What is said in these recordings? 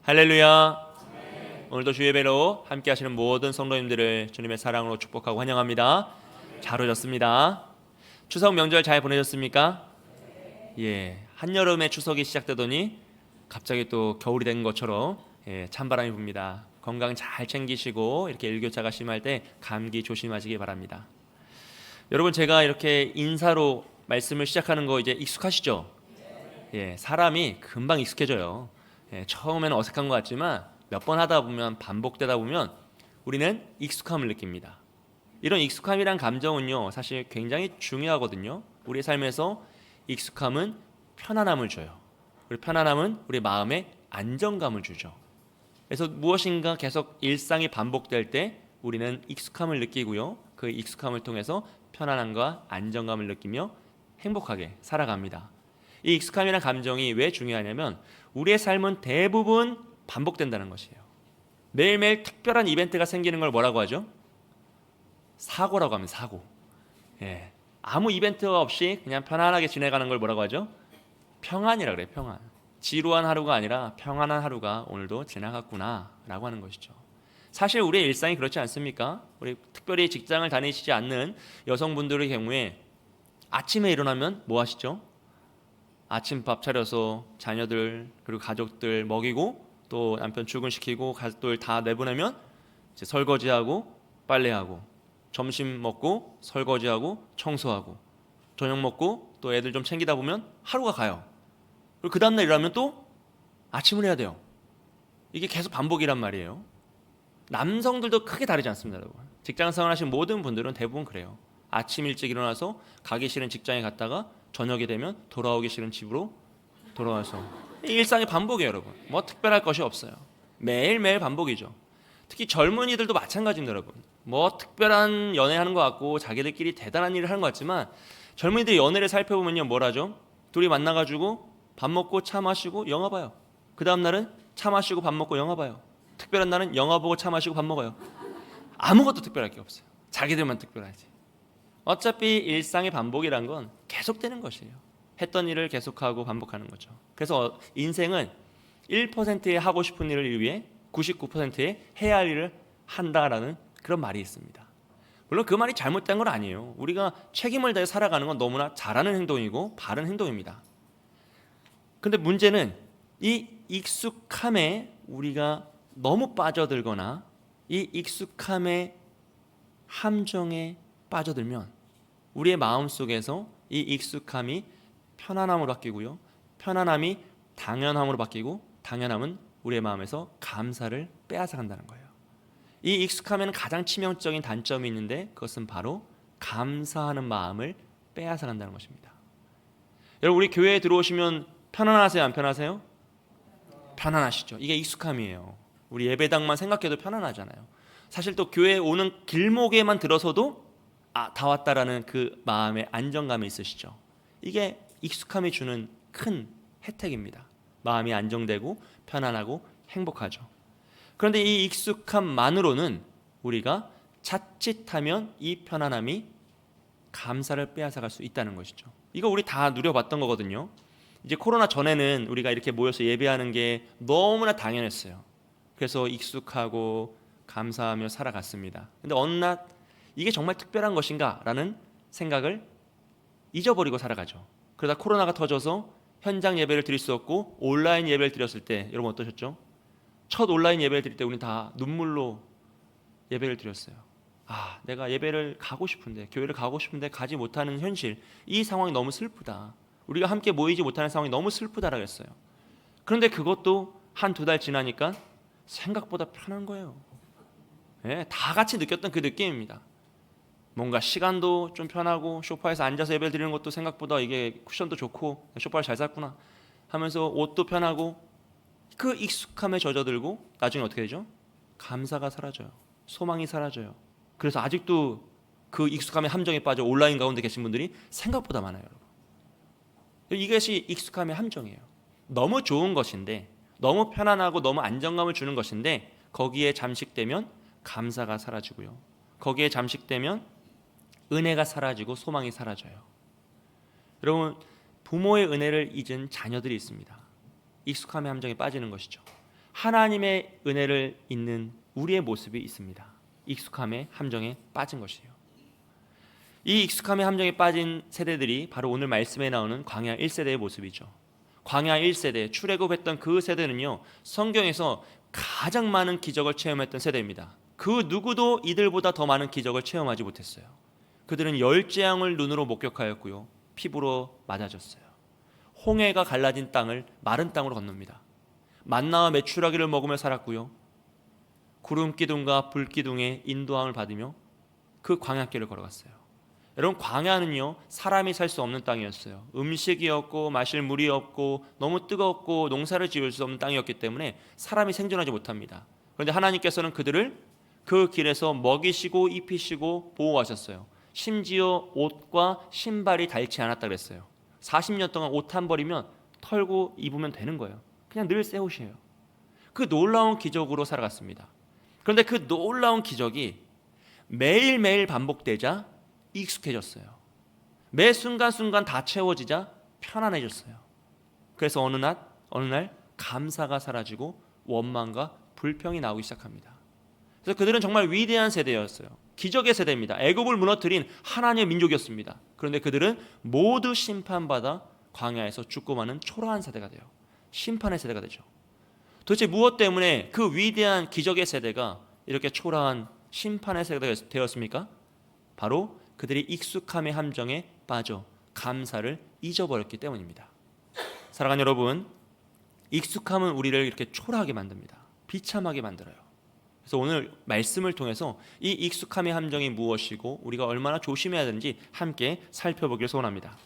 할렐루야. 오늘도 주의 예배로 함께 하시는 모든 성도님들을 주님의 사랑으로 축복하고 환영합니다. 잘 오셨습니다. 추석 명절 잘 보내셨습니까? 예, 한여름에 추석이 시작되더니 갑자기 또 겨울이 된 것처럼 찬바람이 붑니다. 건강 잘 챙기시고 이렇게 일교차가 심할 때 감기 조심하시기 바랍니다. 여러분, 제가 이렇게 인사로 말씀을 시작하는 거 이제 익숙하시죠? 예, 사람이 금방 익숙해져요. 처음에는 어색한 것 같지만 몇 번 하다 보면, 반복되다 보면 우리는 익숙함을 느낍니다. 이런 익숙함이란 감정은요, 사실 굉장히 중요하거든요. 우리의 삶에서 익숙함은 편안함을 줘요. 그리고 편안함은 우리 마음에 안정감을 주죠. 그래서 무엇인가 계속 일상이 반복될 때 우리는 익숙함을 느끼고요, 그 익숙함을 통해서 편안함과 안정감을 느끼며 행복하게 살아갑니다. 이 익숙함이라는 감정이 왜 중요하냐면 우리의 삶은 대부분 반복된다는 것이에요. 매일매일 특별한 이벤트가 생기는 걸 뭐라고 하죠? 사고라고 하면 사고. 예. 아무 이벤트가 없이 그냥 편안하게 지내가는 걸 뭐라고 하죠? 평안이라 그래요. 평안. 지루한 하루가 아니라 평안한 하루가 오늘도 지나갔구나 라고 하는 것이죠. 사실 우리의 일상이 그렇지 않습니까? 우리 특별히 직장을 다니시지 않는 여성분들의 경우에 아침에 일어나면 뭐 하시죠? 아침밥 차려서 자녀들 그리고 가족들 먹이고 또 남편 출근시키고 가족들 다 내보내면 이제 설거지하고 빨래하고 점심 먹고 설거지하고 청소하고 저녁 먹고 또 애들 좀 챙기다 보면 하루가 가요. 그리고 그 다음날 일어나면 또 아침을 해야 돼요. 이게 계속 반복이란 말이에요. 남성들도 크게 다르지 않습니다, 여러분. 직장 생활하시는 모든 분들은 대부분 그래요. 아침 일찍 일어나서 가기 싫은 직장에 갔다가 저녁이 되면 돌아오기 싫은 집으로 돌아와서 일상의 반복이에요, 여러분. 뭐 특별할 것이 없어요. 매일매일 반복이죠. 특히 젊은이들도 마찬가지입니다, 여러분. 뭐 특별한 연애하는 것 같고 자기들끼리 대단한 일을 하는 것 같지만 젊은이들의 연애를 살펴보면요, 뭐라죠? 둘이 만나가지고 밥 먹고 차 마시고 영화 봐요. 그 다음 날은 차 마시고 밥 먹고 영화 봐요. 특별한 날은 영화 보고 차 마시고 밥 먹어요. 아무것도 특별할 게 없어요. 자기들만 특별하지. 어차피 일상의 반복이란 건 계속되는 것이에요. 했던 일을 계속하고 반복하는 거죠. 그래서 인생은 1%의 하고 싶은 일을 위해 99%의 해야 할 일을 한다라는 그런 말이 있습니다. 물론 그 말이 잘못된 건 아니에요. 우리가 책임을 다해 살아가는 건 너무나 잘하는 행동이고 바른 행동입니다. 근데 문제는 이 익숙함에 우리가 너무 빠져들거나 이 익숙함의 함정에 빠져들면 우리의 마음속에서 이 익숙함이 편안함으로 바뀌고요, 편안함이 당연함으로 바뀌고 당연함은 우리의 마음에서 감사를 빼앗아간다는 거예요. 이 익숙함에는 가장 치명적인 단점이 있는데 그것은 바로 감사하는 마음을 빼앗아간다는 것입니다. 여러분, 우리 교회에 들어오시면 편안하세요, 안 편하세요? 편안하시죠. 이게 익숙함이에요. 우리 예배당만 생각해도 편안하잖아요. 사실 또 교회에 오는 길목에만 들어서도 다 왔다라는 그 마음의 안정감이 있으시죠. 이게 익숙함이 주는 큰 혜택입니다. 마음이 안정되고 편안하고 행복하죠. 그런데 이 익숙함만으로는 우리가 자칫하면 이 편안함이 감사를 빼앗아갈 수 있다는 것이죠. 이거 우리 다 누려봤던 거거든요. 이제 코로나 전에는 우리가 이렇게 모여서 예배하는 게 너무나 당연했어요. 그래서 익숙하고 감사하며 살아갔습니다. 근데 어느 날 이게 정말 특별한 것인가? 라는 생각을 잊어버리고 살아가죠. 그러다 코로나가 터져서 현장 예배를 드릴 수 없고 온라인 예배를 드렸을 때 여러분 어떠셨죠? 첫 온라인 예배를 드릴 때 우리는 다 눈물로 예배를 드렸어요. 내가 예배를 가고 싶은데, 교회를 가고 싶은데 가지 못하는 현실, 이 상황이 너무 슬프다. 우리가 함께 모이지 못하는 상황이 너무 슬프다라고 했어요. 그런데 그것도 한 두 달 지나니까 생각보다 편한 거예요. 다 같이 느꼈던 그 느낌입니다. 뭔가 시간도 좀 편하고 소파에서 앉아서 예배를 드리는 것도 생각보다 이게 쿠션도 좋고 소파를 잘 샀구나 하면서 옷도 편하고 그 익숙함에 젖어들고 나중에 어떻게 되죠? 감사가 사라져요. 소망이 사라져요. 그래서 아직도 그 익숙함의 함정에 빠져 온라인 가운데 계신 분들이 생각보다 많아요, 여러분. 이것이 익숙함의 함정이에요. 너무 좋은 것인데, 너무 편안하고 너무 안정감을 주는 것인데 거기에 잠식되면 감사가 사라지고요, 거기에 잠식되면 은혜가 사라지고 소망이 사라져요. 여러분, 부모의 은혜를 잊은 자녀들이 있습니다. 익숙함의 함정에 빠지는 것이죠. 하나님의 은혜를 잊는 우리의 모습이 있습니다. 익숙함의 함정에 빠진 것이에요. 이 익숙함의 함정에 빠진 세대들이 바로 오늘 말씀에 나오는 광야 1세대의 모습이죠. 광야 1세대, 출애굽했던 그 세대는요, 성경에서 가장 많은 기적을 체험했던 세대입니다. 그 누구도 이들보다 더 많은 기적을 체험하지 못했어요. 그들은 열재앙을 눈으로 목격하였고요, 피부로 맞아졌어요. 홍해가 갈라진 땅을 마른 땅으로 건넙니다. 만나와 메추라기를 먹으며 살았고요, 구름 기둥과 불 기둥의 인도함을 받으며 그 광야길을 걸어갔어요. 여러분, 광야는요, 사람이 살 수 없는 땅이었어요. 음식이 없고 마실 물이 없고 너무 뜨겁고 농사를 지을 수 없는 땅이었기 때문에 사람이 생존하지 못합니다. 그런데 하나님께서는 그들을 그 길에서 먹이시고 입히시고 보호하셨어요. 심지어 옷과 신발이 닳지 않았다 그랬어요. 40년 동안 옷 한 벌이면 털고 입으면 되는 거예요. 그냥 늘 새 옷이에요. 그 놀라운 기적으로 살아갔습니다. 그런데 그 놀라운 기적이 매일매일 반복되자 익숙해졌어요. 매 순간순간 다 채워지자 편안해졌어요. 그래서 어느 날 감사가 사라지고 원망과 불평이 나오기 시작합니다. 그래서 그들은 정말 위대한 세대였어요. 기적의 세대입니다. 애굽을 무너뜨린 하나님의 민족이었습니다. 그런데 그들은 모두 심판받아 광야에서 죽고 마는 초라한 세대가 돼요. 심판의 세대가 되죠. 도대체 무엇 때문에 그 위대한 기적의 세대가 이렇게 초라한 심판의 세대가 되었습니까? 바로 그들이 익숙함의 함정에 빠져 감사를 잊어버렸기 때문입니다. 사랑하는 여러분, 익숙함은 우리를 이렇게 초라하게 만듭니다. 비참하게 만들어요. 그래서 오늘 말씀을 통해서 이 익숙함의 함정이 무엇이고 우리가 얼마나 조심해야 되는지 함께 살펴보기를 소원합니다.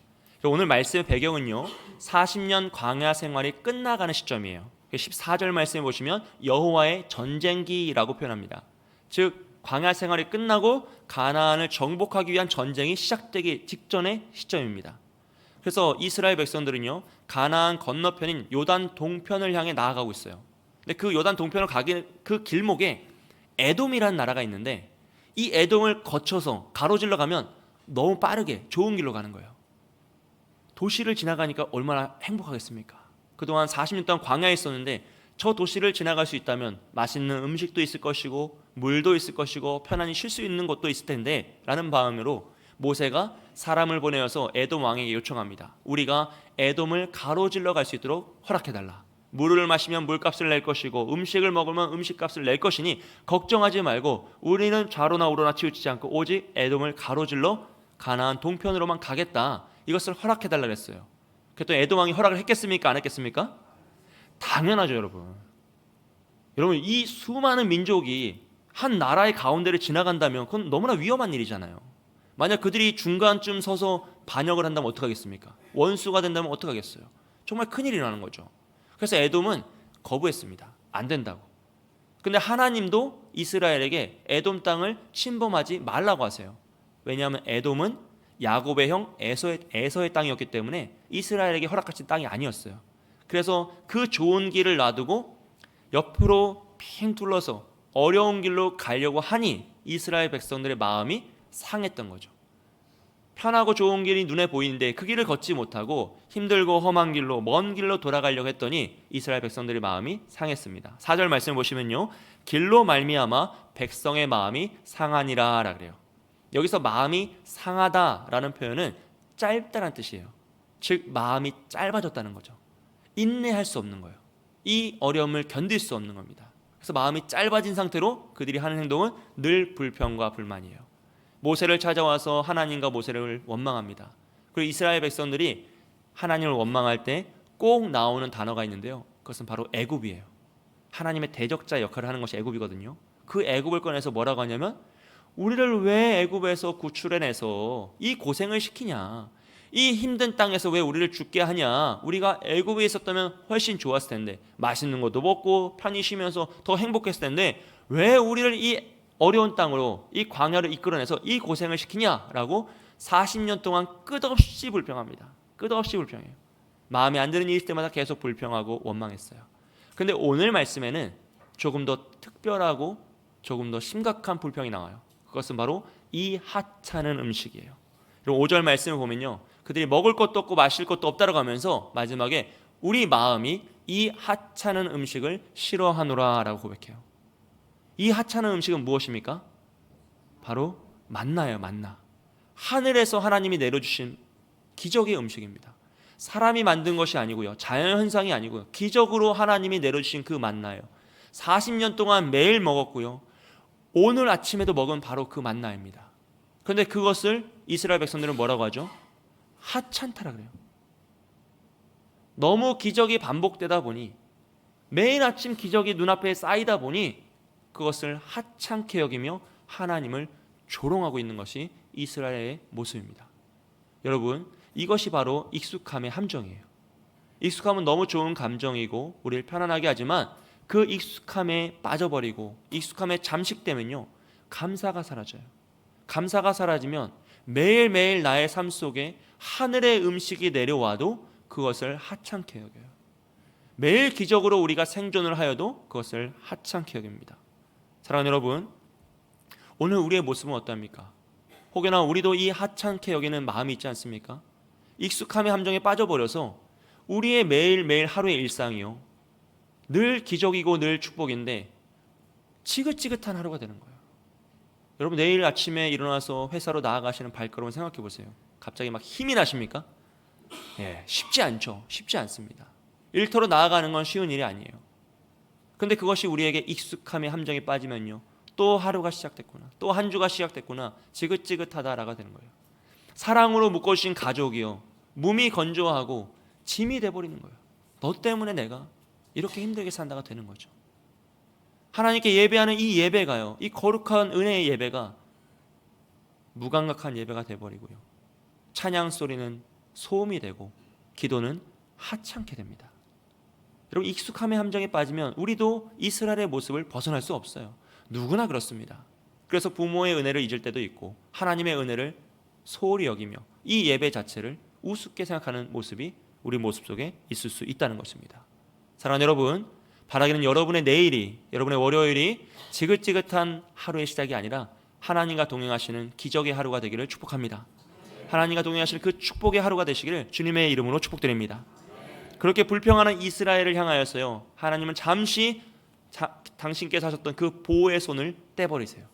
오늘 말씀의 배경은요, 40년 광야 생활이 끝나가는 시점이에요. 14절 말씀에 보시면 여호와의 전쟁기라고 표현합니다. 즉 광야 생활이 끝나고 가나안을 정복하기 위한 전쟁이 시작되기 직전의 시점입니다. 그래서 이스라엘 백성들은요, 가나안 건너편인 요단 동편을 향해 나아가고 있어요. 근데 그 요단 동편을 가기 그 길목에 에돔이라는 나라가 있는데, 이 에돔을 거쳐서 가로질러 가면 너무 빠르게 좋은 길로 가는 거예요. 도시를 지나가니까 얼마나 행복하겠습니까? 그동안 40년 동안 광야에 있었는데 저 도시를 지나갈 수 있다면 맛있는 음식도 있을 것이고 물도 있을 것이고 편안히 쉴 수 있는 곳도 있을 텐데 라는 마음으로 모세가 사람을 보내어서 에돔 왕에게 요청합니다. 우리가 에돔을 가로질러 갈 수 있도록 허락해달라. 물을 마시면 물값을 낼 것이고 음식을 먹으면 음식값을 낼 것이니 걱정하지 말고 우리는 좌로나 우로나 치우치지 않고 오직 에돔을 가로질러 가나안 동편으로만 가겠다. 이것을 허락해달라 그랬어요. 그랬더니 에돔 왕이 허락을 했겠습니까? 안 했겠습니까? 당연하죠, 여러분. 여러분, 이 수많은 민족이 한 나라의 가운데를 지나간다면 그건 너무나 위험한 일이잖아요. 만약 그들이 중간쯤 서서 반역을 한다면 어떡하겠습니까? 원수가 된다면 어떡하겠어요? 정말 큰일이 나는 거죠. 그래서 에돔은 거부했습니다. 안 된다고. 근데 하나님도 이스라엘에게 에돔 땅을 침범하지 말라고 하세요. 왜냐하면 에돔은 야곱의 형 에서의 땅이었기 때문에 이스라엘에게 허락하신 땅이 아니었어요. 그래서 그 좋은 길을 놔두고 옆으로 핑 둘러서 어려운 길로 가려고 하니 이스라엘 백성들의 마음이 상했던 거죠. 편하고 좋은 길이 눈에 보이는데 그 길을 걷지 못하고 힘들고 험한 길로 먼 길로 돌아가려고 했더니 이스라엘 백성들의 마음이 상했습니다. 4절 말씀을 보시면요, 길로 말미암아 백성의 마음이 상하니라 라 그래요. 여기서 마음이 상하다라는 표현은 짧다라는 뜻이에요. 즉 마음이 짧아졌다는 거죠. 인내할 수 없는 거예요. 이 어려움을 견딜 수 없는 겁니다. 그래서 마음이 짧아진 상태로 그들이 하는 행동은 늘 불평과 불만이에요. 모세를 찾아와서 하나님과 모세를 원망합니다. 그리고 이스라엘 백성들이 하나님을 원망할 때 꼭 나오는 단어가 있는데요, 그것은 바로 애굽이에요. 하나님의 대적자 역할을 하는 것이 애굽이거든요. 그 애굽을 꺼내서 뭐라고 하냐면, 우리를 왜 애굽에서 구출해내서 이 고생을 시키냐, 이 힘든 땅에서 왜 우리를 죽게 하냐, 우리가 애굽에 있었다면 훨씬 좋았을 텐데, 맛있는 것도 먹고 편히 쉬면서 더 행복했을 텐데 왜 우리를 이 어려운 땅으로, 이 광야를 이끌어내서 이 고생을 시키냐라고 40년 동안 끝없이 불평합니다. 끝없이 불평해요. 마음에 안 드는 일이 있을 때마다 계속 불평하고 원망했어요. 그런데 오늘 말씀에는 조금 더 특별하고 조금 더 심각한 불평이 나와요. 그것은 바로 이 하찮은 음식이에요. 그리고 5절 말씀을 보면요, 그들이 먹을 것도 없고 마실 것도 없다라고 하면서 마지막에 우리 마음이 이 하찮은 음식을 싫어하노라 라고 고백해요. 이 하찮은 음식은 무엇입니까? 바로 만나예요. 만나. 하늘에서 하나님이 내려주신 기적의 음식입니다. 사람이 만든 것이 아니고요, 자연현상이 아니고요, 기적으로 하나님이 내려주신 그 만나예요. 40년 동안 매일 먹었고요, 오늘 아침에도 먹은 바로 그 만나입니다. 그런데 그것을 이스라엘 백성들은 뭐라고 하죠? 하찮다라 그래요. 너무 기적이 반복되다 보니, 매일 아침 기적이 눈앞에 쌓이다 보니 그것을 하찮게 여기며 하나님을 조롱하고 있는 것이 이스라엘의 모습입니다. 여러분, 이것이 바로 익숙함의 함정이에요. 익숙함은 너무 좋은 감정이고 우리를 편안하게 하지만 그 익숙함에 빠져버리고 익숙함에 잠식되면요, 감사가 사라져요. 감사가 사라지면 매일매일 나의 삶 속에 하늘의 음식이 내려와도 그것을 하찮게 여겨요. 매일 기적으로 우리가 생존을 하여도 그것을 하찮게 여깁니다. 사랑하는 여러분, 오늘 우리의 모습은 어떠합니까? 혹여나 우리도 이 하찮게 여기는 마음이 있지 않습니까? 익숙함의 함정에 빠져버려서 우리의 매일매일 하루의 일상이요, 늘 기적이고 늘 축복인데 지긋지긋한 하루가 되는 거예요. 여러분, 내일 아침에 일어나서 회사로 나아가시는 발걸음을 생각해 보세요. 갑자기 막 힘이 나십니까? 쉽지 않죠. 쉽지 않습니다. 일터로 나아가는 건 쉬운 일이 아니에요. 그런데 그것이 우리에게 익숙함의 함정에 빠지면요, 또 하루가 시작됐구나, 또 한 주가 시작됐구나, 지긋지긋하다라가 되는 거예요. 사랑으로 묶어주신 가족이요, 몸이 건조하고 짐이 돼버리는 거예요. 너 때문에 내가 이렇게 힘들게 산다가 되는 거죠. 하나님께 예배하는 이 예배가요, 이 거룩한 은혜의 예배가 무감각한 예배가 돼버리고요, 찬양 소리는 소음이 되고 기도는 하찮게 됩니다. 여러분, 익숙함의 함정에 빠지면 우리도 이스라엘의 모습을 벗어날 수 없어요. 누구나 그렇습니다. 그래서 부모의 은혜를 잊을 때도 있고 하나님의 은혜를 소홀히 여기며 이 예배 자체를 우습게 생각하는 모습이 우리 모습 속에 있을 수 있다는 것입니다. 사랑하는 여러분, 바라기는 여러분의 내일이, 여러분의 월요일이 지긋지긋한 하루의 시작이 아니라 하나님과 동행하시는 기적의 하루가 되기를 축복합니다. 하나님과 동행하시는 그 축복의 하루가 되시기를 주님의 이름으로 축복드립니다. 그렇게 불평하는 이스라엘을 향하여서요, 하나님은 잠시 당신께서 하셨던 그 보호의 손을 떼버리세요.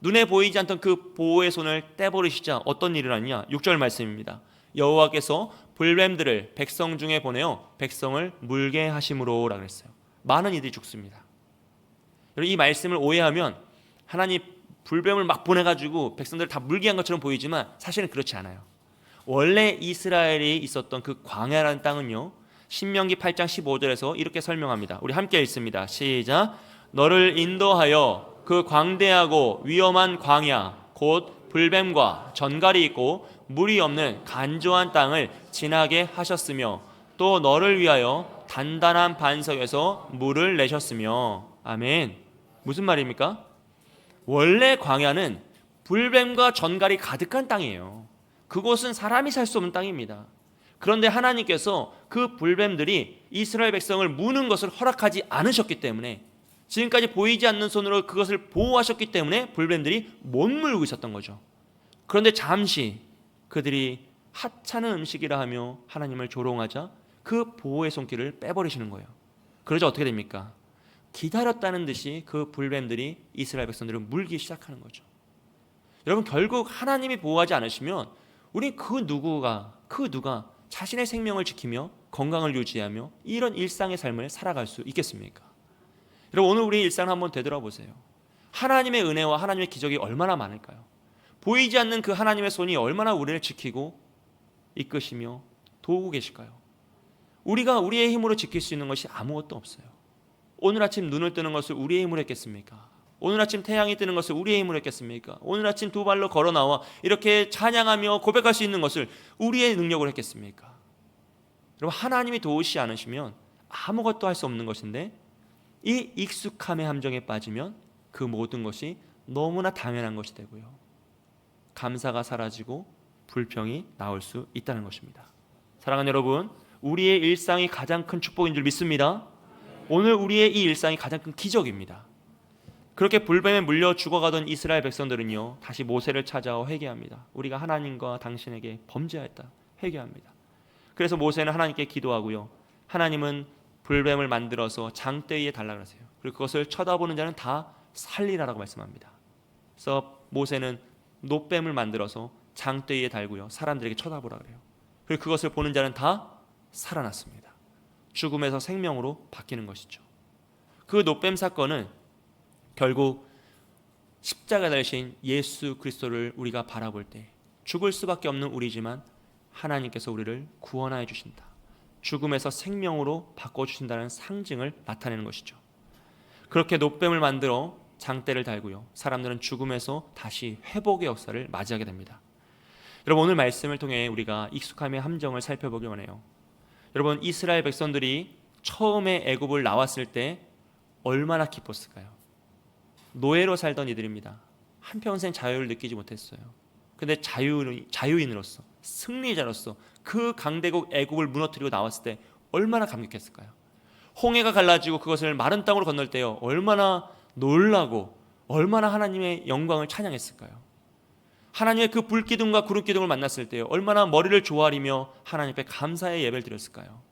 눈에 보이지 않던 그 보호의 손을 떼버리시자 어떤 일을 하느냐? 6절 말씀입니다. 여호와께서 불뱀들을 백성 중에 보내어 백성을 물게 하심으로 라고 했어요. 많은 이들이 죽습니다. 이 말씀을 오해하면 하나님 불뱀을 막 보내가지고 백성들을 다 물게 한 것처럼 보이지만 사실은 그렇지 않아요. 원래 이스라엘이 있었던 그 광야라는 땅은요, 신명기 8장 15절에서 이렇게 설명합니다. 우리 함께 읽습니다. 시작. 너를 인도하여 그 광대하고 위험한 광야 곧 불뱀과 전갈이 있고 물이 없는 간조한 땅을 지나게 하셨으며 또 너를 위하여 단단한 반석에서 물을 내셨으며. 아멘. 무슨 말입니까? 원래 광야는 불뱀과 전갈이 가득한 땅이에요. 그곳은 사람이 살 수 없는 땅입니다. 그런데 하나님께서 그 불뱀들이 이스라엘 백성을 무는 것을 허락하지 않으셨기 때문에, 지금까지 보이지 않는 손으로 그것을 보호하셨기 때문에 불뱀들이 못 물고 있었던 거죠. 그런데 잠시 그들이 하찮은 음식이라 하며 하나님을 조롱하자 그 보호의 손길을 빼버리시는 거예요. 그러자 어떻게 됩니까? 기다렸다는 듯이 그 불뱀들이 이스라엘 백성들을 물기 시작하는 거죠. 여러분, 결국 하나님이 보호하지 않으시면 우리 그 누가 자신의 생명을 지키며 건강을 유지하며 이런 일상의 삶을 살아갈 수 있겠습니까? 여러분, 오늘 우리의 일상을 한번 되돌아보세요. 하나님의 은혜와 하나님의 기적이 얼마나 많을까요? 보이지 않는 그 하나님의 손이 얼마나 우리를 지키고 이끄시며 도우고 계실까요? 우리가 우리의 힘으로 지킬 수 있는 것이 아무것도 없어요. 오늘 아침 눈을 뜨는 것을 우리의 힘으로 했겠습니까? 오늘 아침 태양이 뜨는 것을 우리의 힘으로 했겠습니까? 오늘 아침 두 발로 걸어 나와 이렇게 찬양하며 고백할 수 있는 것을 우리의 능력으로 했겠습니까? 여러분, 하나님이 도우시지 않으시면 아무것도 할 수 없는 것인데, 이 익숙함의 함정에 빠지면 그 모든 것이 너무나 당연한 것이 되고요, 감사가 사라지고 불평이 나올 수 있다는 것입니다. 사랑하는 여러분, 우리의 일상이 가장 큰 축복인 줄 믿습니다. 오늘 우리의 이 일상이 가장 큰 기적입니다. 그렇게 불뱀에 물려 죽어가던 이스라엘 백성들은요, 다시 모세를 찾아와 회개합니다. 우리가 하나님과 당신에게 범죄하였다 회개합니다. 그래서 모세는 하나님께 기도하고요, 하나님은 불뱀을 만들어서 장대 위에 달라 그러세요. 그리고 그것을 쳐다보는 자는 다 살리라라고 말씀합니다. 그래서 모세는 놋뱀을 만들어서 장대 위에 달고요, 사람들에게 쳐다보라 그래요. 그리고 그것을 보는 자는 다 살아났습니다. 죽음에서 생명으로 바뀌는 것이죠. 그 놋뱀 사건은 결국 십자가 달리신 예수 그리스도를 우리가 바라볼 때 죽을 수밖에 없는 우리지만 하나님께서 우리를 구원하여 주신다, 죽음에서 생명으로 바꿔주신다는 상징을 나타내는 것이죠. 그렇게 놋뱀을 만들어 장대를 달고요, 사람들은 죽음에서 다시 회복의 역사를 맞이하게 됩니다. 여러분, 오늘 말씀을 통해 우리가 익숙함의 함정을 살펴보기 원해요. 여러분, 이스라엘 백성들이 처음에 애굽을 나왔을 때 얼마나 기뻤을까요? 노예로 살던 이들입니다. 한평생 자유를 느끼지 못했어요. 근데 자유인으로서, 승리자로서 그 강대국 애굽을 무너뜨리고 나왔을 때 얼마나 감격했을까요? 홍해가 갈라지고 그것을 마른 땅으로 건널 때요, 얼마나 놀라고 얼마나 하나님의 영광을 찬양했을까요? 하나님의 그 불기둥과 구름기둥을 만났을 때요, 얼마나 머리를 조아리며 하나님께 감사의 예배를 드렸을까요?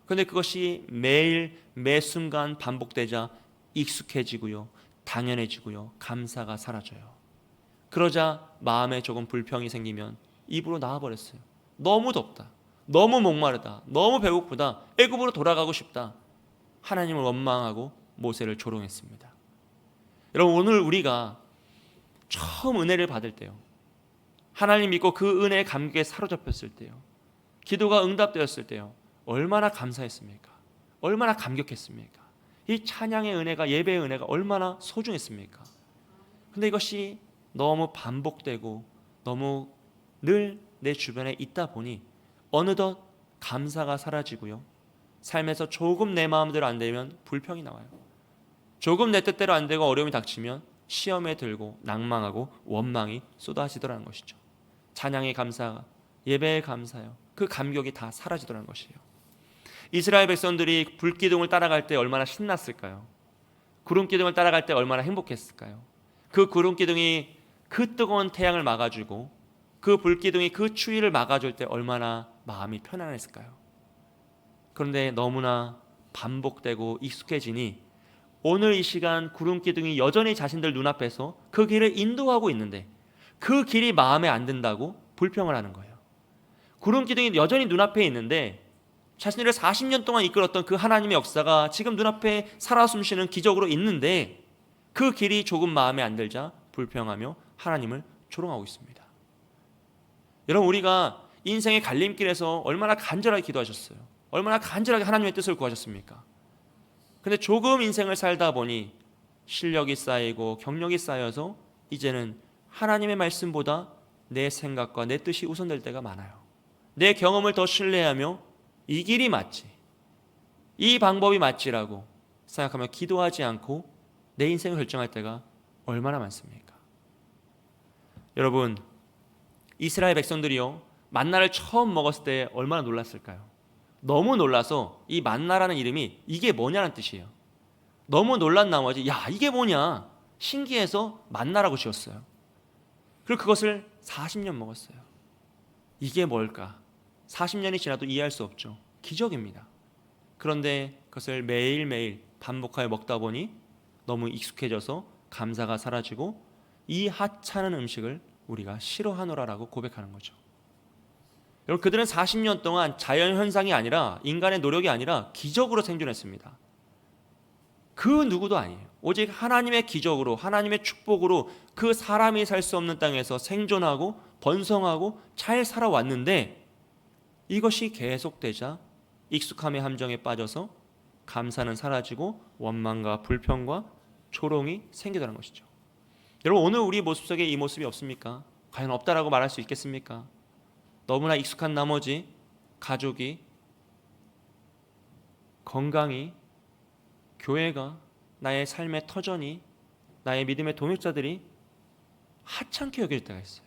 그런데 그것이 매일 매 순간 반복되자 익숙해지고요, 당연해지고요, 감사가 사라져요. 그러자 마음에 조금 불평이 생기면 입으로 나와버렸어요. 너무 덥다, 너무 목마르다, 너무 배고프다, 애굽으로 돌아가고 싶다. 하나님을 원망하고 모세를 조롱했습니다. 여러분, 오늘 우리가 처음 은혜를 받을 때요, 하나님 믿고 그 은혜의 감격에 사로잡혔을 때요, 기도가 응답되었을 때요, 얼마나 감사했습니까? 얼마나 감격했습니까? 이 찬양의 은혜가, 예배의 은혜가 얼마나 소중했습니까? 근데 이것이 너무 반복되고 너무 늘 내 주변에 있다 보니 어느덧 감사가 사라지고요, 삶에서 조금 내 마음대로 안 되면 불평이 나와요. 조금 내 뜻대로 안 되고 어려움이 닥치면 시험에 들고 낭망하고 원망이 쏟아지더라는 것이죠. 찬양의 감사가, 예배의 감사요, 그 감격이 다 사라지더라는 것이에요. 이스라엘 백성들이 불기둥을 따라갈 때 얼마나 신났을까요? 구름기둥을 따라갈 때 얼마나 행복했을까요? 그 구름기둥이 그 뜨거운 태양을 막아주고 그 불기둥이 그 추위를 막아줄 때 얼마나 마음이 편안했을까요? 그런데 너무나 반복되고 익숙해지니 오늘 이 시간 구름기둥이 여전히 자신들 눈앞에서 그 길을 인도하고 있는데 그 길이 마음에 안 든다고 불평을 하는 거예요. 구름기둥이 여전히 눈앞에 있는데 자신들을 40년 동안 이끌었던 그 하나님의 역사가 지금 눈앞에 살아 숨쉬는 기적으로 있는데 그 길이 조금 마음에 안 들자 불평하며 하나님을 조롱하고 있습니다. 여러분, 우리가 인생의 갈림길에서 얼마나 간절하게 기도하셨어요? 얼마나 간절하게 하나님의 뜻을 구하셨습니까? 근데 조금 인생을 살다 보니 실력이 쌓이고 경력이 쌓여서 이제는 하나님의 말씀보다 내 생각과 내 뜻이 우선될 때가 많아요. 내 경험을 더 신뢰하며 이 길이 맞지, 이 방법이 맞지라고 생각하며 기도하지 않고 내 인생을 결정할 때가 얼마나 많습니까? 여러분, 이스라엘 백성들이요, 만나를 처음 먹었을 때 얼마나 놀랐을까요? 너무 놀라서 이 만나라는 이름이 이게 뭐냐는 뜻이에요. 너무 놀란 나머지 야, 이게 뭐냐 신기해서 만나라고 지었어요. 그리고 그것을 40년 먹었어요. 이게 뭘까? 40년이 지나도 이해할 수 없죠. 기적입니다. 그런데 그것을 매일매일 반복하여 먹다 보니 너무 익숙해져서 감사가 사라지고 이 하찮은 음식을 우리가 싫어하노라라고 고백하는 거죠. 여러분, 그들은 40년 동안 자연현상이 아니라 인간의 노력이 아니라 기적으로 생존했습니다. 그 누구도 아니에요. 오직 하나님의 기적으로, 하나님의 축복으로 그 사람이 살 수 없는 땅에서 생존하고 번성하고 잘 살아왔는데 이것이 계속되자 익숙함의 함정에 빠져서 감사는 사라지고 원망과 불평과 조롱이 생기더라는 것이죠. 여러분, 오늘 우리 모습 속에 이 모습이 없습니까? 과연 없다라고 말할 수 있겠습니까? 너무나 익숙한 나머지 가족이, 건강이, 교회가, 나의 삶의 터전이, 나의 믿음의 동역자들이 하찮게 여길 때가 있어요.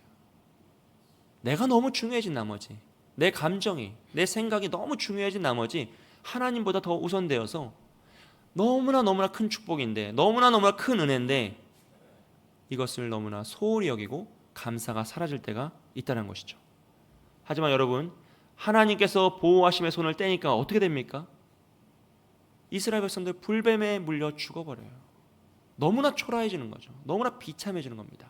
내가 너무 중요해진 나머지, 내 감정이, 내 생각이 너무 중요해진 나머지 하나님보다 더 우선되어서 너무나 큰 축복인데, 너무나 큰 은혜인데 이것을 너무나 소홀히 여기고 감사가 사라질 때가 있다는 것이죠. 하지만 여러분, 하나님께서 보호하심의 손을 떼니까 어떻게 됩니까? 이스라엘 백성들 불뱀에 물려 죽어버려요. 너무나 초라해지는 거죠. 너무나 비참해지는 겁니다.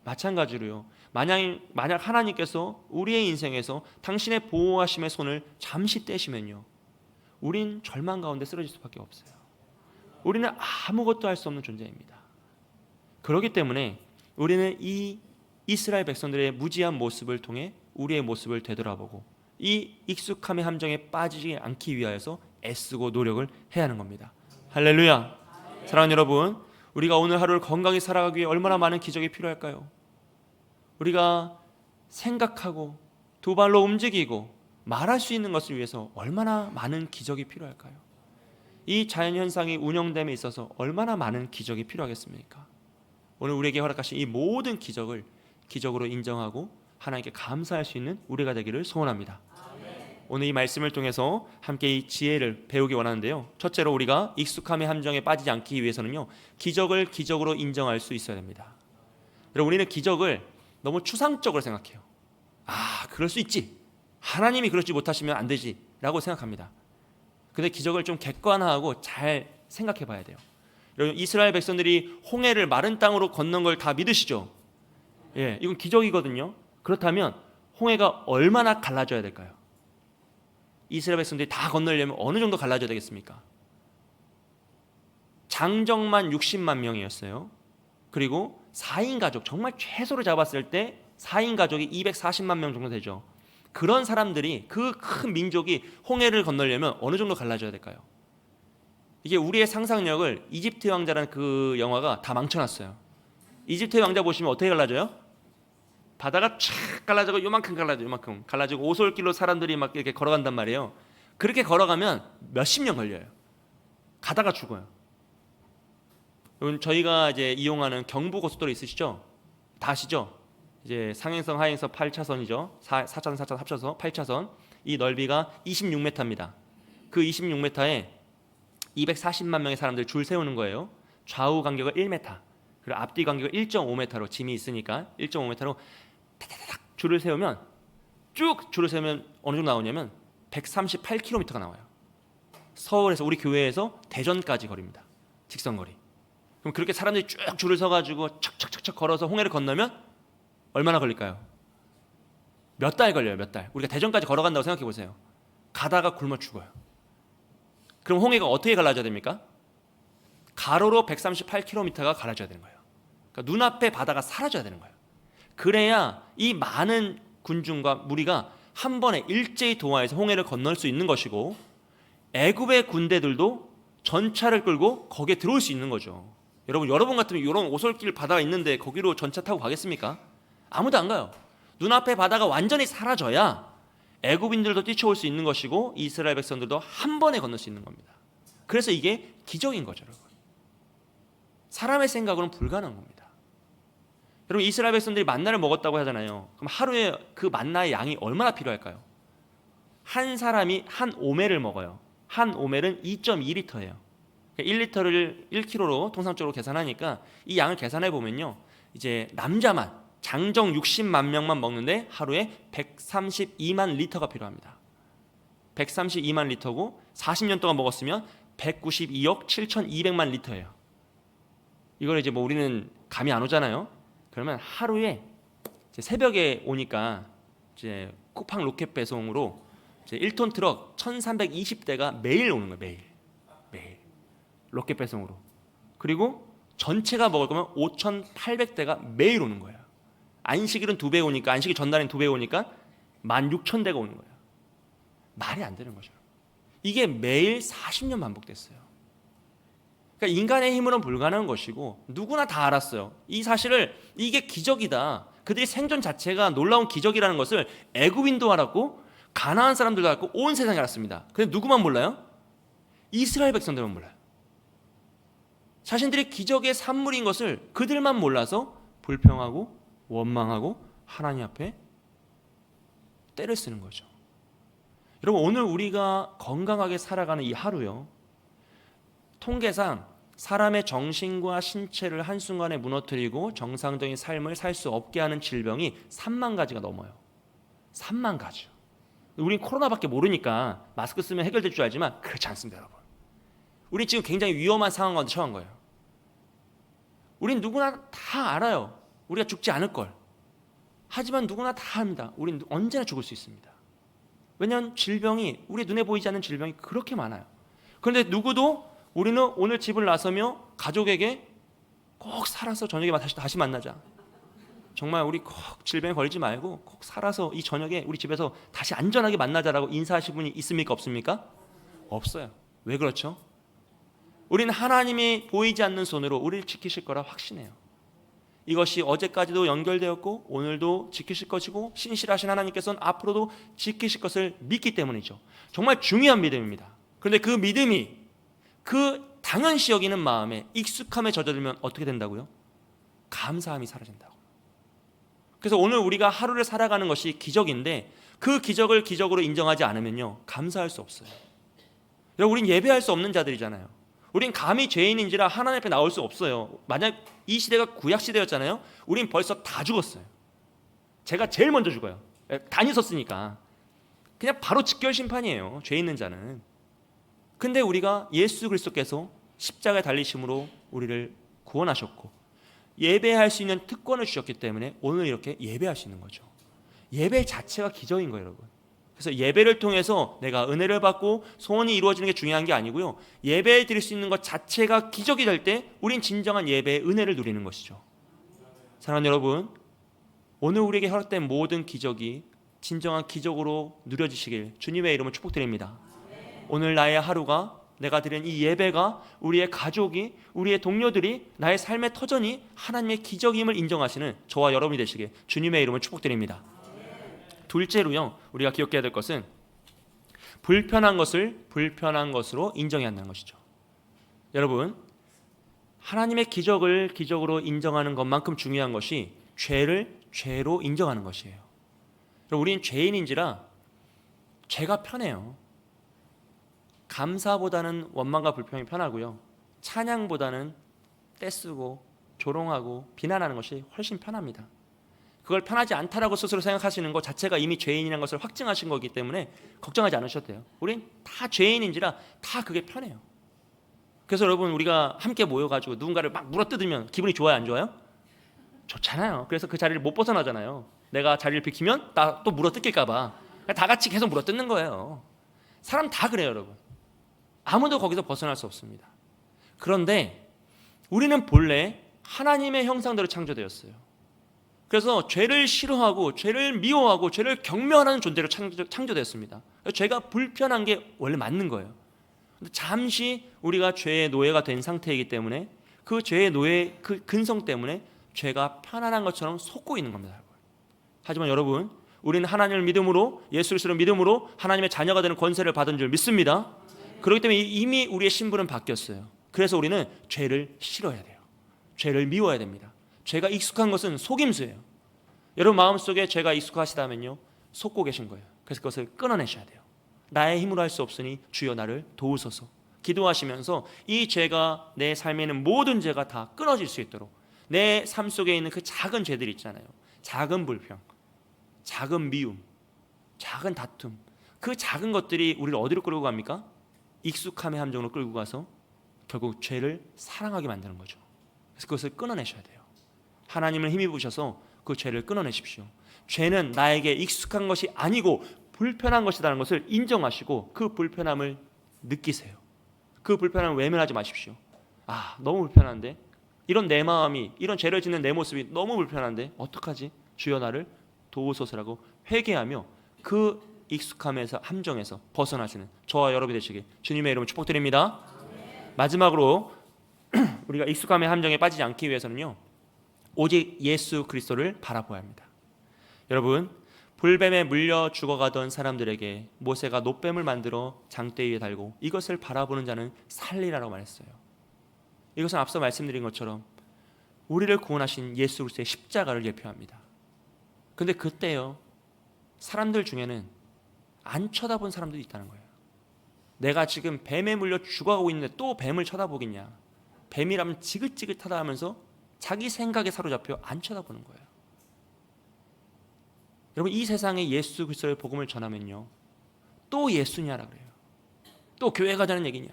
마찬가지로요. 만약 하나님께서 우리의 인생에서 당신의 보호하심의 손을 잠시 떼시면요, 우린 절망 가운데 쓰러질 수밖에 없어요. 우리는 아무것도 할 수 없는 존재입니다. 그렇기 때문에 우리는 이 이스라엘 백성들의 무지한 모습을 통해 우리의 모습을 되돌아보고 이 익숙함의 함정에 빠지지 않기 위하여서 애쓰고 노력을 해야 하는 겁니다. 할렐루야. 사랑하는 여러분, 우리가 오늘 하루를 건강히 살아가기 위해 얼마나 많은 기적이 필요할까요? 우리가 생각하고 두 발로 움직이고 말할 수 있는 것을 위해서 얼마나 많은 기적이 필요할까요? 이 자연현상이 운영됨에 있어서 얼마나 많은 기적이 필요하겠습니까? 오늘 우리에게 허락하신 이 모든 기적을 기적으로 인정하고 하나님께 감사할 수 있는 우리가 되기를 소원합니다. 오늘 이 말씀을 통해서 함께 이 지혜를 배우기 원하는데요, 첫째로 우리가 익숙함의 함정에 빠지지 않기 위해서는요, 기적을 기적으로 인정할 수 있어야 됩니다. 여러분, 우리는 기적을 너무 추상적으로 생각해요. 그럴 수 있지, 하나님이 그러지 못하시면 안 되지 라고 생각합니다. 근데 기적을 좀 객관화하고 잘 생각해 봐야 돼요. 여러분, 이스라엘 백성들이 홍해를 마른 땅으로 건넌 걸 다 믿으시죠? 예, 이건 기적이거든요. 그렇다면 홍해가 얼마나 갈라져야 될까요? 이스라엘 백성들이 다 건너려면 어느 정도 갈라져야 되겠습니까? 장정만 60만 명이었어요. 그리고 4인 가족, 정말 최소로 잡았을 때 4인 가족이 240만 명 정도 되죠. 그런 사람들이, 그 큰 민족이 홍해를 건너려면 어느 정도 갈라져야 될까요? 이게 우리의 상상력을 이집트 왕자라는 그 영화가 다 망쳐놨어요. 이집트 왕자 보시면 어떻게 갈라져요? 바다가 촥 갈라지고 요만큼 갈라지고 오솔길로 사람들이 막 이렇게 걸어간단 말이에요. 그렇게 걸어가면 몇십 년 걸려요. 가다가 죽어요. 저희가 이제 이용하는 경부고속도로 있으시죠? 다 아시죠? 이제 상행선 하행선 8차선이죠. 4차선 4차선 합쳐서 8차선. 이 넓이가 26m입니다. 그 26m에 240만 명의 사람들 줄 세우는 거예요. 좌우 간격을 1m, 그리고 앞뒤 간격을 1.5m로, 짐이 있으니까 1.5m로 타타닥 줄을 세우면, 쭉 줄을 세우면 어느 정도 나오냐면 138km가 나와요. 서울에서, 우리 교회에서 대전까지 거리입니다. 직선거리. 그럼 그렇게 사람들이 쭉 줄을 서가지고 척척척척 걸어서 홍해를 건너면 얼마나 걸릴까요? 몇 달 걸려요. 몇 달. 우리가 대전까지 걸어간다고 생각해 보세요. 가다가 굶어 죽어요. 그럼 홍해가 어떻게 갈라져야 됩니까? 가로로 138km가 갈라져야 되는 거예요. 그러니까 눈앞에 바다가 사라져야 되는 거예요. 그래야 이 많은 군중과 무리가 한 번에 일제히 도하에서 홍해를 건널 수 있는 것이고, 애굽의 군대들도 전차를 끌고 거기에 들어올 수 있는 거죠. 여러분 같으면 이런 오솔길 바다가 있는데 거기로 전차 타고 가겠습니까? 아무도 안 가요. 눈앞에 바다가 완전히 사라져야 애굽인들도 뛰쳐올 수 있는 것이고, 이스라엘 백성들도 한 번에 건널 수 있는 겁니다. 그래서 이게 기적인 거죠, 여러분. 사람의 생각으로는 불가능한 겁니다. 여러분, 이스라엘 백성들이 만나를 먹었다고 하잖아요. 그럼 하루에 그 만나의 양이 얼마나 필요할까요? 한 사람이 한 오멜을 먹어요. 한 오멜은 2.2리터예요. 1리터를 1kg로 통상적으로 계산하니까 이 양을 계산해 보면요, 이제 남자만 장정 60만 명만 먹는데 하루에 132만 리터가 필요합니다. 132만 리터고 40년 동안 먹었으면 192억 7,200만 리터예요. 이걸 이제 뭐 우리는 감이 안 오잖아요. 그러면 하루에 이제 새벽에 오니까 이제 쿠팡 로켓 배송으로 이제 1톤 트럭 1,320대가 매일 오는 거예요. 매일 로켓 배송으로. 그리고 전체가 먹을 거면 5,800대가 매일 오는 거예요. 안식일은 2배 오니까, 안식일 전날엔 2배 오니까 16,000대가 오는 거예요. 말이 안 되는 거죠. 이게 매일 40년 반복됐어요. 그러니까 인간의 힘으로는 불가능한 것이고, 누구나 다 알았어요. 이 사실을, 이게 기적이다. 그들의 생존 자체가 놀라운 기적이라는 것을 애굽인도 알았고, 가나안 사람들도 알았고, 온 세상이 알았습니다. 근데 누구만 몰라요? 이스라엘 백성들만 몰라요. 자신들이 기적의 산물인 것을 그들만 몰라서 불평하고 원망하고 하나님 앞에 떼를 쓰는 거죠. 여러분, 오늘 우리가 건강하게 살아가는 이 하루요, 통계상 사람의 정신과 신체를 한순간에 무너뜨리고 정상적인 삶을 살 수 없게 하는 질병이 3만 가지가 넘어요. 3만 가지요. 우린 코로나밖에 모르니까 마스크 쓰면 해결될 줄 알지만 그렇지 않습니다, 여러분. 우린 지금 굉장히 위험한 상황 가운데 처한 거예요. 우린 누구나 다 알아요. 우리가 죽지 않을 걸. 하지만 누구나 다 합니다. 우린 언제나 죽을 수 있습니다. 왜냐하면 질병이, 우리 눈에 보이지 않는 질병이 그렇게 많아요. 그런데 누구도 우리는 오늘 집을 나서며 가족에게 꼭 살아서 저녁에 다시 만나자. 정말 우리 꼭 질병에 걸리지 말고 꼭 살아서 이 저녁에 우리 집에서 다시 안전하게 만나자라고 인사하신 분이 있습니까? 없습니까? 없어요. 왜 그렇죠? 우리는 하나님이 보이지 않는 손으로 우리를 지키실 거라 확신해요. 이것이 어제까지도 연결되었고 오늘도 지키실 것이고 신실하신 하나님께서는 앞으로도 지키실 것을 믿기 때문이죠. 정말 중요한 믿음입니다. 그런데 그 믿음이 그 당연시 여기는 마음에 익숙함에 젖어들면 어떻게 된다고요? 감사함이 사라진다고. 그래서 오늘 우리가 하루를 살아가는 것이 기적인데 그 기적을 기적으로 인정하지 않으면요, 감사할 수 없어요. 여러분, 우린 예배할 수 없는 자들이잖아요. 우린 감히 죄인인지라 하나님 앞에 나올 수 없어요. 만약 이 시대가 구약 시대였잖아요. 우린 벌써 다 죽었어요. 제가 제일 먼저 죽어요. 다니셨으니까. 그냥 바로 직결 심판이에요, 죄 있는 자는. 근데 우리가 예수 그리스도께서 십자가에 달리심으로 우리를 구원하셨고 예배할 수 있는 특권을 주셨기 때문에 오늘 이렇게 예배할 수 있는 거죠. 예배 자체가 기적인 거예요, 여러분. 그래서 예배를 통해서 내가 은혜를 받고 소원이 이루어지는 게 중요한 게 아니고요, 예배 드릴 수 있는 것 자체가 기적이 될 때 우린 진정한 예배의 은혜를 누리는 것이죠. 사랑하는 여러분, 오늘 우리에게 허락된 모든 기적이 진정한 기적으로 누려지시길 주님의 이름으로 축복드립니다. 오늘 나의 하루가, 내가 드린 이 예배가 우리의 가족이, 우리의 동료들이 나의 삶의 터전이 하나님의 기적임을 인정하시는 저와 여러분이 되시길 주님의 이름으로 축복드립니다. 둘째로요, 우리가 기억해야 될 것은 불편한 것을 불편한 것으로 인정해야 한다는 것이죠. 여러분, 하나님의 기적을 기적으로 인정하는 것만큼 중요한 것이 죄를 죄로 인정하는 것이에요. 우리는 죄인인지라 죄가 편해요. 감사보다는 원망과 불평이 편하고요, 찬양보다는 떼쓰고 조롱하고 비난하는 것이 훨씬 편합니다. 그걸 편하지 않다라고 스스로 생각하시는 것 자체가 이미 죄인이라는 것을 확증하신 거기 때문에 걱정하지 않으셔도 돼요. 우린 다 죄인인지라 다 그게 편해요. 그래서 여러분, 우리가 함께 모여가지고 누군가를 막 물어뜯으면 기분이 좋아요, 안 좋아요? 좋잖아요. 그래서 그 자리를 못 벗어나잖아요. 내가 자리를 비키면 나 또 물어뜯길까 봐 다 같이 계속 물어뜯는 거예요. 사람 다 그래요, 여러분. 아무도 거기서 벗어날 수 없습니다. 그런데 우리는 본래 하나님의 형상대로 창조되었어요. 그래서 죄를 싫어하고 죄를 미워하고 죄를 경멸하는 존재로 창조되었습니다. 죄가 불편한 게 원래 맞는 거예요. 잠시 우리가 죄의 노예가 된 상태이기 때문에 그 죄의 노예, 그 근성 때문에 죄가 편안한 것처럼 속고 있는 겁니다. 하지만 여러분, 우리는 하나님을 믿음으로, 예수 그리스도를 믿음으로 하나님의 자녀가 되는 권세를 받은 줄 믿습니다. 그렇기 때문에 이미 우리의 신분은 바뀌었어요. 그래서 우리는 죄를 싫어해야 돼요. 죄를 미워야 됩니다. 죄가 익숙한 것은 속임수예요. 여러분 마음속에 죄가 익숙하시다면요, 속고 계신 거예요. 그래서 그것을 끊어내셔야 돼요. 나의 힘으로 할 수 없으니 주여 나를 도우소서. 기도하시면서 이 죄가, 내 삶에 있는 모든 죄가 다 끊어질 수 있도록, 내 삶 속에 있는 그 작은 죄들 있잖아요, 작은 불평, 작은 미움, 작은 다툼, 그 작은 것들이 우리를 어디로 끌고 갑니까? 익숙함의 함정으로 끌고 가서 결국 죄를 사랑하게 만드는 거죠. 그래서 그것을 끊어내셔야 돼요. 하나님을 힘입으셔서 그 죄를 끊어내십시오. 죄는 나에게 익숙한 것이 아니고 불편한 것이라는 것을 인정하시고 그 불편함을 느끼세요. 그 불편함을 외면하지 마십시오. 아, 너무 불편한데, 이런 내 마음이, 이런 죄를 짓는 내 모습이 너무 불편한데 어떡하지? 주여 나를 도우소서라고 회개하며 그 익숙함에서, 함정에서 벗어나시는 저와 여러분이 되시길 주님의 이름으로 축복드립니다. 마지막으로 우리가 익숙함의 함정에 빠지지 않기 위해서는요, 오직 예수 그리스도를 바라보아야 합니다. 여러분, 불뱀에 물려 죽어가던 사람들에게 모세가 놋뱀을 만들어 장대 위에 달고 이것을 바라보는 자는 살리라고 말했어요. 이것은 앞서 말씀드린 것처럼 우리를 구원하신 예수 그리스도의 십자가를 예표합니다. 근데 그때요, 사람들 중에는 안 쳐다본 사람들이 있다는 거예요. 내가 지금 뱀에 물려 죽어가고 있는데 또 뱀을 쳐다보겠냐? 뱀이라면 지긋지긋하다 하면서 자기 생각에 사로잡혀 안 쳐다보는 거예요. 여러분, 이 세상에 예수 그리스도의 복음을 전하면요, 또 예수냐라 그래요. 또 교회 가자는 얘기냐?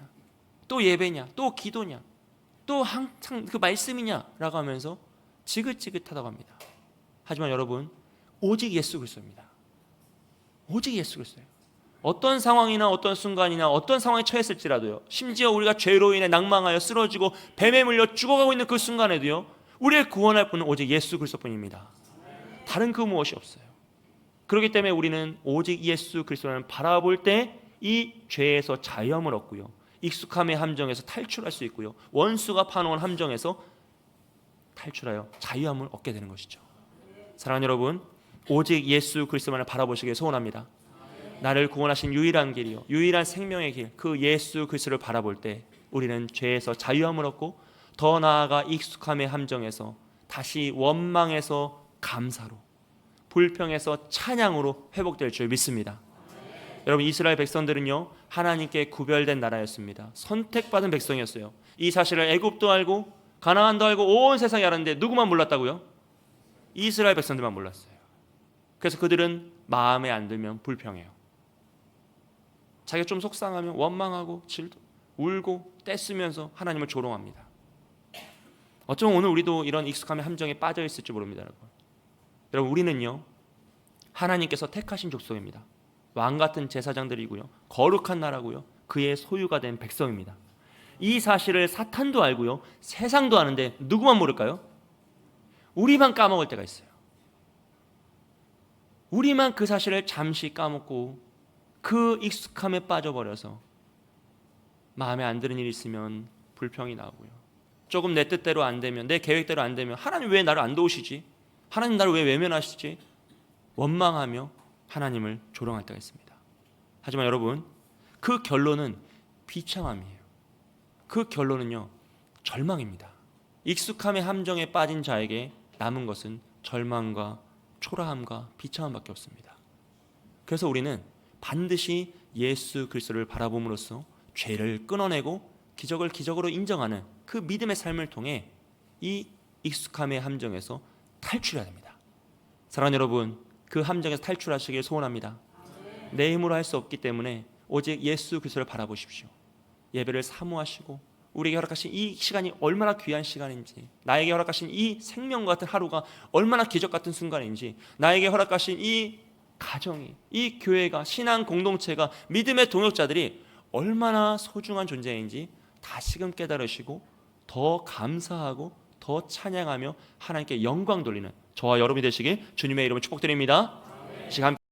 또 예배냐, 또 기도냐, 또 항상 그 말씀이냐라고 하면서 지긋지긋하다고 합니다. 하지만 여러분, 오직 예수 그리스도입니다. 오직 예수 그리스도예요. 어떤 상황이나 어떤 순간이나 어떤 상황에 처했을지라도요, 심지어 우리가 죄로 인해 낭망하여 쓰러지고 뱀에 물려 죽어가고 있는 그 순간에도요, 우리를 구원할 분은 오직 예수 그리스도뿐입니다. 다른 그 무엇이 없어요. 그렇기 때문에 우리는 오직 예수 그리스도를 바라볼 때 이 죄에서 자유함을 얻고요, 익숙함의 함정에서 탈출할 수 있고요, 원수가 파놓은 함정에서 탈출하여 자유함을 얻게 되는 것이죠. 사랑하는 여러분, 오직 예수 그리스도만을 바라보시길 소원합니다. 나를 구원하신 유일한 길이요, 유일한 생명의 길, 그 예수 그리스도를 바라볼 때 우리는 죄에서 자유함을 얻고 더 나아가 익숙함의 함정에서 다시 원망에서 감사로, 불평에서 찬양으로 회복될 줄 믿습니다. 여러분, 이스라엘 백성들은요, 하나님께 구별된 나라였습니다. 선택받은 백성이었어요. 이 사실을 애굽도 알고 가나안도 알고 온 세상이 알았는데 누구만 몰랐다고요? 이스라엘 백성들만 몰랐어요. 그래서 그들은 마음에 안 들면 불평해요. 자기가 좀 속상하면 원망하고 울고 떼쓰면서 하나님을 조롱합니다. 어쩌면 오늘 우리도 이런 익숙함의 함정에 빠져 있을지 모릅니다. 여러분, 우리는요, 하나님께서 택하신 족속입니다. 왕 같은 제사장들이고요, 거룩한 나라고요, 그의 소유가 된 백성입니다. 이 사실을 사탄도 알고요, 세상도 아는데 누구만 모를까요? 우리만 까먹을 때가 있어요. 우리만 그 사실을 잠시 까먹고 그 익숙함에 빠져버려서 마음에 안 드는 일이 있으면 불평이 나오고요, 조금 내 뜻대로 안 되면, 내 계획대로 안 되면 하나님 왜 나를 안 도우시지? 하나님 나를 왜 외면하시지? 원망하며 하나님을 조롱할 때가 있습니다. 하지만 여러분, 그 결론은 비참함이에요. 그 결론은요, 절망입니다. 익숙함의 함정에 빠진 자에게 남은 것은 절망과 초라함과 비참함밖에 없습니다. 그래서 우리는 반드시 예수 그리스도를 바라봄으로써 죄를 끊어내고 기적을 기적으로 인정하는 그 믿음의 삶을 통해 이 익숙함의 함정에서 탈출해야 됩니다. 사랑하는 여러분, 그 함정에서 탈출하시길 소원합니다. 내 힘으로 할 수 없기 때문에 오직 예수 그리스도를 바라보십시오. 예배를 사모하시고 우리에게 허락하신 이 시간이 얼마나 귀한 시간인지, 나에게 허락하신 이 생명과 같은 하루가 얼마나 기적 같은 순간인지, 나에게 허락하신 이 가정이, 이 교회가, 신앙 공동체가, 믿음의 동역자들이 얼마나 소중한 존재인지 다시금 깨달으시고 더 감사하고 더 찬양하며 하나님께 영광 돌리는 저와 여러분이 되시길 주님의 이름으로 축복드립니다. 시간